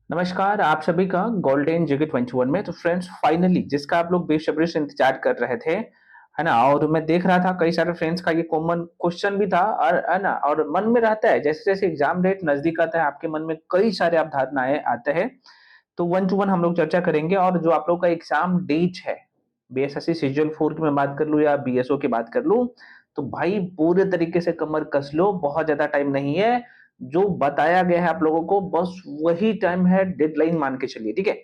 नमस्कार आप सभी का गोल्डन जीके 21 में। तो फ्रेंड्स फाइनली जिसका आप लोग बेसब्री से इंतजार कर रहे थे, है ना। और मैं देख रहा था कई सारे फ्रेंड्स का ये कॉमन क्वेश्चन भी था, और है ना, और मन में रहता है जैसे जैसे एग्जाम डेट नजदीक आता है आपके मन में कई सारे अवधारणाएं आते हैं। तो वन टू वन हम लोग चर्चा करेंगे। और जो आप लोग का एग्जाम डेट है, बीएसएससी सीजल 4 की मैं बात कर लूँ या बीएसओ की बात कर लूँ, तो भाई पूरे तरीके से कमर कस लो, बहुत ज्यादा टाइम नहीं है। जो बताया गया है आप लोगों को बस वही टाइम है, डेडलाइन मान के चलिए, ठीक है।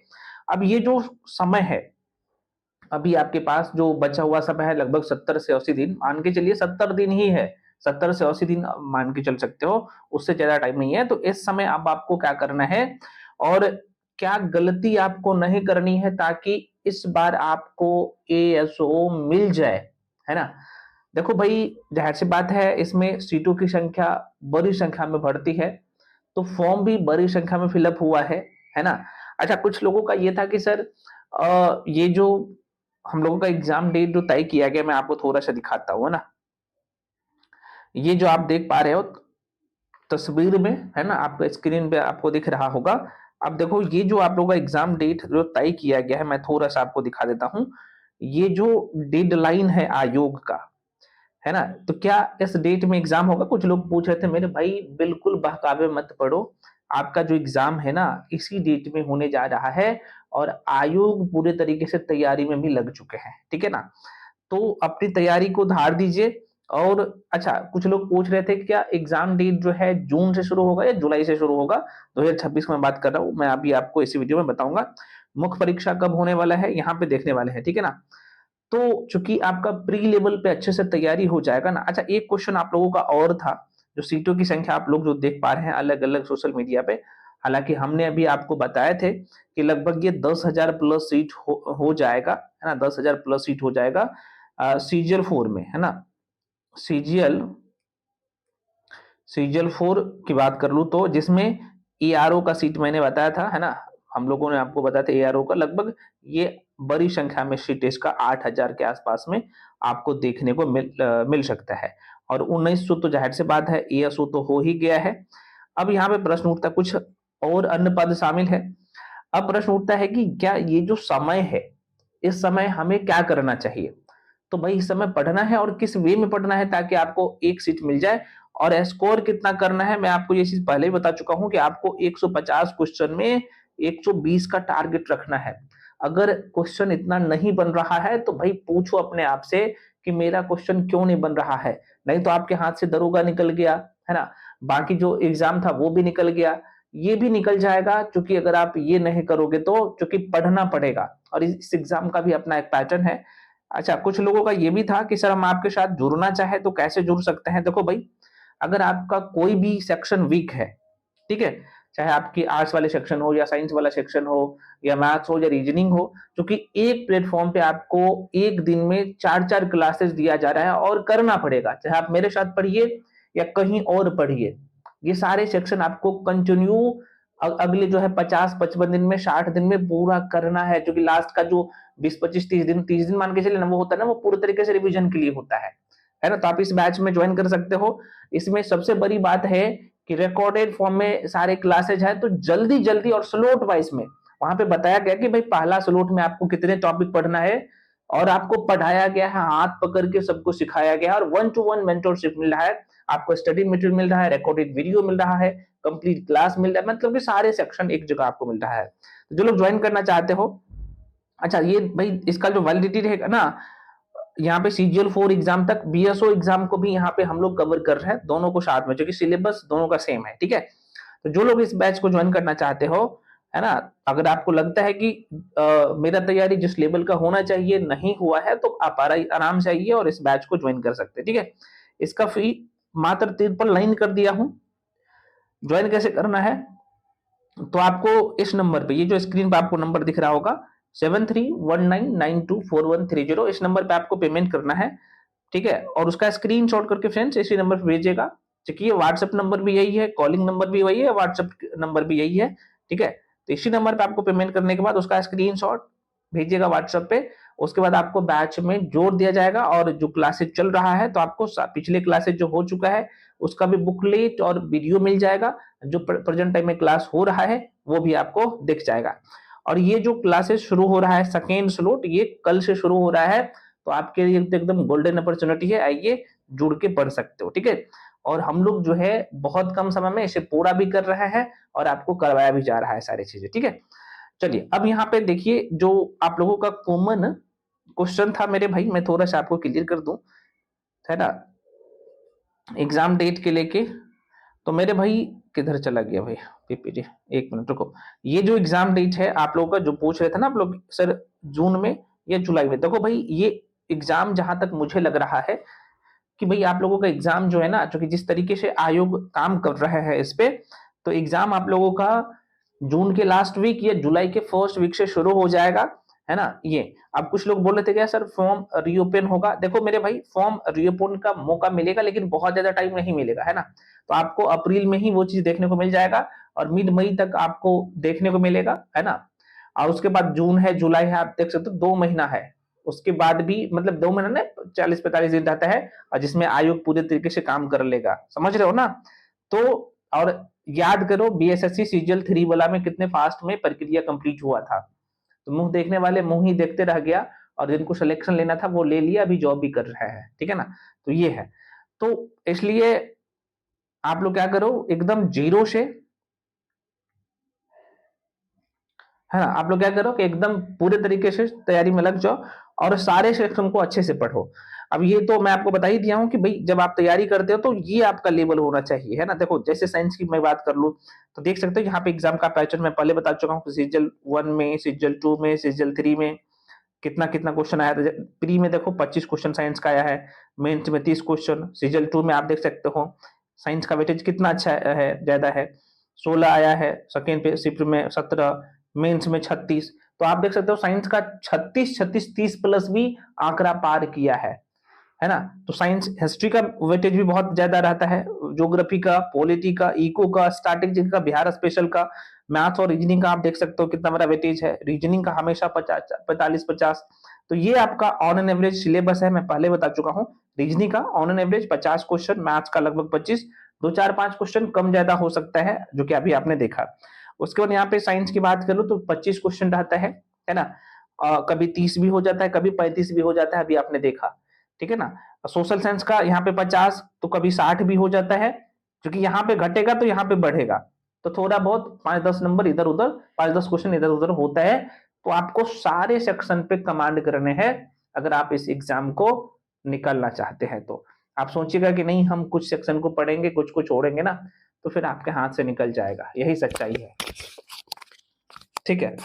अब ये जो समय है, अभी आपके पास जो बचा हुआ समय है लगभग 70 से 80 दिन, मान के चलिए 70 दिन ही है। 70 से 80 दिन मान के चल सकते हो, उससे ज्यादा टाइम नहीं है। तो इस समय अब आपको क्या करना है और क्या गलती आपको नहीं करनी है ताकि इस बार आपको एएसओ मिल जाए, है ना। देखो भाई, जाहिर सी बात है इसमें सीटों की संख्या बड़ी संख्या में बढ़ती है, तो फॉर्म भी बड़ी संख्या में फिलअप हुआ है ना। अच्छा, कुछ लोगों का ये था कि सर ये जो हम लोगों का एग्जाम डेट जो तय किया गया, मैं आपको थोड़ा सा दिखाता हूँ, है ना। ये जो आप देख पा रहे हो तस्वीर में, है ना, आपका स्क्रीन पे आपको दिख रहा होगा। अब देखो ये जो आप लोगों का एग्जाम डेट जो तय किया गया है, मैं थोड़ा सा आपको दिखा देता हूँ। ये जो डेडलाइन है आयोग का, है ना, तो क्या इस डेट में एग्जाम होगा? कुछ लोग पूछ रहे थे मेरे भाई, बिल्कुल बहकावे मत पड़ो। आपका जो एग्जाम है ना इसी डेट में होने जा रहा है, और आयोग पूरे तरीके से तैयारी में भी लग चुके हैं, ठीक है ना। तो अपनी तैयारी को धार दीजिए। और अच्छा, कुछ लोग पूछ रहे थे कि क्या एग्जाम डेट जो है जून से शुरू होगा या जुलाई से शुरू होगा। 2026 में बात कर रहा हूँ मैं, अभी आपको इसी वीडियो में बताऊंगा। मुख्य परीक्षा कब होने वाला है यहाँ पे देखने वाले हैं, ठीक है ना। तो चूंकि आपका प्री लेवल पे अच्छे से तैयारी हो जाएगा ना। अच्छा, एक क्वेश्चन आप लोगों का और था, जो सीटों की संख्या आप लोग जो देख पा रहे हैं अलग अलग सोशल मीडिया पे। हालांकि हमने अभी आपको बताए थे कि लगभग ये 10,000 प्लस सीट हो जाएगा, है ना। 10,000 प्लस सीट हो जाएगा सीजीएल 4 में, है ना। सीजीएल सीजीएल 4 की बात कर लूं तो जिसमें एआरओ का सीट मैंने बताया था, है ना। हम लोगों ने आपको बताया था एआरओ का लगभग ये बड़ी संख्या में सीट इसका 8,000 के आसपास में आपको देखने को मिल सकता है। और 1900 तो जाहिर सी बात है एएसओ तो हो ही गया है। अब यहाँ पे प्रश्न उठता है कुछ और अन्य पद शामिल है। अब प्रश्न उठता है कि क्या ये जो समय है, इस समय हमें क्या करना चाहिए। तो भाई इस समय पढ़ना है, और किस वे में पढ़ना है ताकि आपको एक सीट मिल जाए। और स्कोर कितना करना है मैं आपको ये चीज पहले ही बता चुका हूं कि आपको 150 क्वेश्चन में 120 का टारगेट रखना है। अगर क्वेश्चन इतना नहीं बन रहा है तो भाई पूछो अपने आप से कि मेरा क्वेश्चन क्यों नहीं बन रहा है। नहीं तो आपके हाथ से दरोगा निकल गया, है ना। बाकी जो एग्जाम था वो भी निकल गया, ये भी निकल जाएगा। क्योंकि अगर आप ये नहीं करोगे तो क्योंकि पढ़ना पड़ेगा, और इस एग्जाम का भी अपना एक पैटर्न है। अच्छा, कुछ लोगों का ये भी था कि सर हम आपके साथ जुड़ना चाहे तो कैसे जुड़ सकते हैं। देखो भाई, अगर आपका कोई भी सेक्शन वीक है, ठीक है, चाहे आपकी आर्ट्स वाले सेक्शन हो या साइंस वाला सेक्शन हो या मैथ्स हो या रीजनिंग हो, क्योंकि एक प्लेटफॉर्म पे आपको एक दिन में 4-4 क्लासेस दिया जा रहा है और करना पड़ेगा, चाहे आप मेरे साथ पढ़िए या कहीं और पढ़िए। ये सारे सेक्शन आपको कंटिन्यू अगले जो है 50-55 दिन में 60 दिन में पूरा करना है। क्योंकि लास्ट का जो 20-25-30 दिन 30 दिन मान के चलिए ना, वो होता है ना, वो पूरे तरीके से रिवीजन के लिए होता है ना। तो आप इस बैच में ज्वाइन कर सकते हो। इसमें सबसे बड़ी बात है कि रिकॉर्डेड फॉर्म में सारे क्लासेज है, तो जल्दी जल्दी और स्लॉट वाइज में वहां पे बताया गया कि भाई पहला स्लॉट में आपको कितने टॉपिक पढ़ना है, और आपको पढ़ाया गया है, हाथ पकड़ के सबको सिखाया गया है, और वन टू वन मेंटरशिप मिल रहा है आपको, स्टडी मटेरियल मिल रहा है, रिकॉर्डेड वीडियो मिल रहा है, कंप्लीट क्लास मिल रहा है, मतलब कि सारे सेक्शन एक जगह आपको मिल रहा है। तो जो लोग ज्वाइन करना चाहते हो, अच्छा ये भाई इसका जो वैलिडिटी रहेगा ना, यहाँ पे सीजीएल 4 एग्जाम तक, बीएसओ एग्जाम को भी यहाँ पे हम लोग कवर कर रहे हैं दोनों को साथ में, क्योंकि सिलेबस दोनों का सेम है, ठीक है। तो जो लोग इस बैच को ज्वाइन करना चाहते हो, है ना, अगर आपको लगता है कि मेरा तैयारी जिस लेवल का होना चाहिए नहीं हुआ है, तो आप आराम से आइए और इस बैच को ज्वाइन कर सकते हैं, ठीक है। इसका फी मात्र 53 कर दिया हूं। ज्वाइन कैसे करना है, तो आपको इस नंबर पे, ये जो स्क्रीन पे आपको नंबर दिख रहा होगा 7319924130, इस नंबर पे आपको पेमेंट करना है, ठीक है। और उसका स्क्रीनशॉट करके फ्रेंड्स इसी नंबर पे भेजिएगा। देखिए व्हाट्सएप नंबर भी यही है, कॉलिंग नंबर भी वही है, व्हाट्सएप नंबर भी यही है, ठीक है। तो इसी नंबर पे आपको पेमेंट करने के बाद उसका स्क्रीनशॉट भेजिएगा व्हाट्सएप पे। उसके बाद आपको बैच में जोड़ दिया जाएगा, और जो क्लासेज चल रहा है तो आपको पिछले क्लासेज जो हो चुका है उसका भी बुकलेट और वीडियो मिल जाएगा। जो प्रेजेंट टाइम में क्लास हो रहा है वो भी आपको दिख जाएगा। और ये जो क्लासेस शुरू हो रहा है सेकेंड स्लॉट, ये कल से शुरू हो रहा है, तो आपके लिए तो एकदम गोल्डन अपॉर्चुनिटी है, आइए जुड़ के पढ़ सकते हो, ठीक है। और हम लोग जो है बहुत कम समय में इसे पूरा भी कर रहे हैं और आपको करवाया भी जा रहा है सारी चीजें, ठीक है। चलिए अब यहाँ पे देखिए जो आप लोगों का कॉमन क्वेश्चन था मेरे भाई, मैं थोड़ा सा आपको क्लियर कर दूं, है ना, एग्जाम डेट के लेके। तो मेरे भाई किधर चला गया भाई पीपीटी, एक मिनट रुको। ये जो एग्जाम डेट है आप लोगों का, जो पूछ रहे थे ना आप लोग सर जून में या जुलाई में, देखो भाई ये एग्जाम जहां तक मुझे लग रहा है कि भाई आप लोगों का एग्जाम जो है ना, जो कि जिस तरीके से आयोग काम कर रहा है इस पे, तो एग्जाम आप लोगों का जून के लास्ट वीक या जुलाई के फर्स्ट वीक से शुरू हो जाएगा, है ना। ये अब कुछ लोग बोल रहे थे क्या सर फॉर्म रीओपन होगा, देखो मेरे भाई फॉर्म रीओपन का मौका मिलेगा लेकिन बहुत ज्यादा टाइम नहीं मिलेगा, है ना। तो आपको अप्रैल में ही वो चीज देखने को मिल जाएगा और मिड मई तक आपको देखने को मिलेगा, है ना। और उसके बाद जून है, जुलाई है, आप देख सकते हो 2 महीना है। उसके बाद भी मतलब 2 महीना ना 40-45 दिन रहता है, और जिसमें आयोग पूरे तरीके से काम कर लेगा, समझ रहे हो ना। तो और याद करो बीएसएससी सीजीएल 3 वाला में कितने फास्ट में प्रक्रिया कंप्लीट हुआ था। तो मुंह देखने वाले मुंह ही देखते रह गया, और जिनको सिलेक्शन लेना था वो ले लिया, अभी जॉब भी कर रहे हैं, ठीक है ना। तो ये है, तो इसलिए आप लोग क्या करो एकदम जीरो से, है ना, आप लोग क्या करो कि एकदम पूरे तरीके से तैयारी में लग जाओ और सारे सेक्शन को अच्छे से पढ़ो। अब ये तो मैं आपको बता ही दिया हूं कि भाई जब आप तैयारी करते हो तो ये आपका लेवल होना चाहिए, है ना। देखो जैसे साइंस की मैं बात कर लूं तो देख सकते हो यहाँ पे एग्जाम का पैटर्न मैं पहले बता चुका हूँ, सीजल 1 में, सीजल 2 में, सीजल 3 में कितना कितना क्वेश्चन आया था। प्री में देखो 25 क्वेश्चन साइंस का आया है, मेंस में 30 क्वेश्चन, सीजल 2 में आप देख सकते हो साइंस का वेटेज कितना अच्छा है, ज्यादा है, 16 आया है, सेकेंड पे शिफ्ट में 17, मेंस में 36। तो आप देख सकते हो साइंस का 36 36 30 प्लस भी आंकड़ा पार किया है ना। तो साइंस हिस्ट्री का वेटेज भी बहुत ज्यादा रहता है, ज्योग्राफी का, पॉलिटी का, इको का, स्टैटिस्टिक्स का, बिहार स्पेशल का, मैथ्स और रीजनिंग का आप देख सकते हो कितना बड़ा वेटेज है। रीजनिंग का हमेशा 45-50। तो ये आपका ऑन एन एवरेज सिलेबस है, मैं पहले बता चुका हूँ। रीजनिंग का on an average 50 question, maths का लगभग 25, 2-4-5 क्वेश्चन कम ज्यादा हो सकता है, जो कि अभी आपने देखा। उसके बाद यहाँ पे साइंस की बात करूँ तो 25 क्वेश्चन रहता है ना। कभी 30 भी हो जाता है, कभी 35 भी हो जाता है, अभी आपने देखा, ठीक है ना। सोशल साइंस का यहाँ पे 50, तो कभी 60 भी हो जाता है, क्योंकि यहाँ पे घटेगा तो यहाँ पे बढ़ेगा, तो थोड़ा बहुत 5-10 नंबर इधर उधर, 5-10 क्वेश्चन इधर उधर होता है। तो आपको सारे सेक्शन पे कमांड करने हैं अगर आप इस एग्जाम को निकलना चाहते हैं। तो आप सोचिएगा कि नहीं हम कुछ सेक्शन को पढ़ेंगे कुछ को छोड़ेंगे ना, तो फिर आपके हाथ से निकल जाएगा, यही सच्चाई है, ठीक है।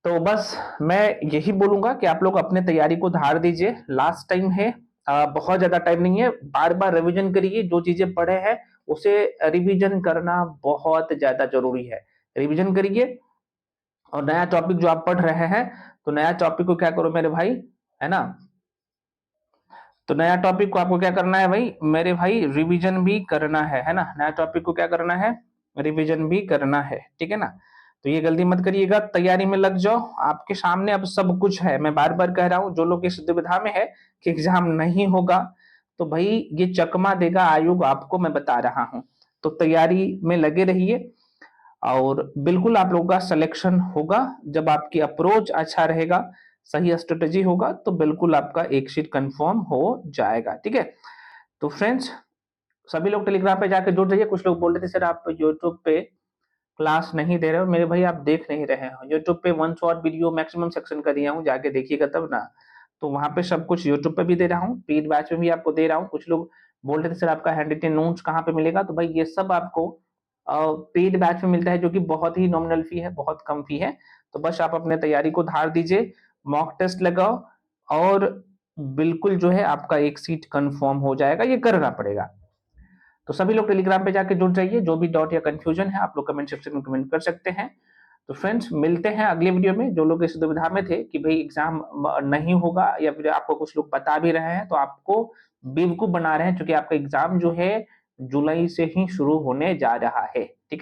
तो बस मैं यही बोलूंगा कि आप लोग अपने तैयारी को धार दीजिए, लास्ट टाइम है, बहुत ज्यादा टाइम नहीं है, बार बार रिवीजन करिए, जो चीजें पढ़े हैं उसे रिवीजन करना बहुत ज्यादा जरूरी है। रिवीजन करिए, और नया टॉपिक जो आप पढ़ रहे हैं, तो नया टॉपिक को क्या करो मेरे भाई, है ना। तो नया टॉपिक को आपको क्या करना है भाई मेरे भाई, रिवीजन भी करना है ना। नया टॉपिक को क्या करना है, रिवीजन भी करना है, ठीक है ना। तो ये गलती मत करिएगा, तैयारी में लग जाओ, आपके सामने अब सब कुछ है। मैं बार बार कह रहा हूं जो लोग इस दुविधा में है कि एग्जाम नहीं होगा, तो भाई ये चकमा देगा आयोग आपको, मैं बता रहा हूं। तो तैयारी में लगे रहिए, और बिल्कुल आप लोगों का सिलेक्शन होगा जब आपकी अप्रोच अच्छा रहेगा, सही स्ट्रेटेजी होगा, तो बिल्कुल आपका एक सीट कंफर्म हो जाएगा, ठीक है। तो फ्रेंड्स सभी लोग टेलीग्राम पे जाकर जुड़ जाइए। कुछ लोग बोल रहे थे सर आप यूट्यूब पे क्लास नहीं दे रहे हो, मेरे भाई आप देख नहीं रहे हो, यूट्यूब पे 1 शॉर्ट वीडियो मैक्सिमम सेक्शन का दिया हूँ, जाके देखिएगा तब ना। तो वहां पे सब कुछ यूट्यूब पे भी दे रहा हूँ, पेड बैच में भी आपको दे रहा हूँ। कुछ लोग बोल रहे थे सर आपका हैंड रिटन नोट्स कहाँ पे मिलेगा, तो भाई ये सब आपको पेड बैच में मिलता है, जो कि बहुत ही नॉमिनल फी है, बहुत कम फी है। तो बस आप अपने तैयारी को धार दीजिए, मॉक टेस्ट लगाओ, और बिल्कुल जो है आपका एक सीट कंफर्म हो जाएगा, ये करना पड़ेगा। तो सभी लोग टेलीग्राम पे जाके जुड़ जाइए, जो भी डाउट या कंफ्यूजन है आप लोग कमेंट सेक्शन में कमेंट कर सकते हैं। तो फ्रेंड्स मिलते हैं अगले वीडियो में। जो लोग इस दुविधा में थे कि भाई एग्जाम नहीं होगा, या फिर आपको कुछ लोग बता भी रहे हैं तो आपको बेवकूफ बना रहे हैं, क्योंकि आपका एग्जाम जो है जुलाई से ही शुरू होने जा रहा है, ठीक है।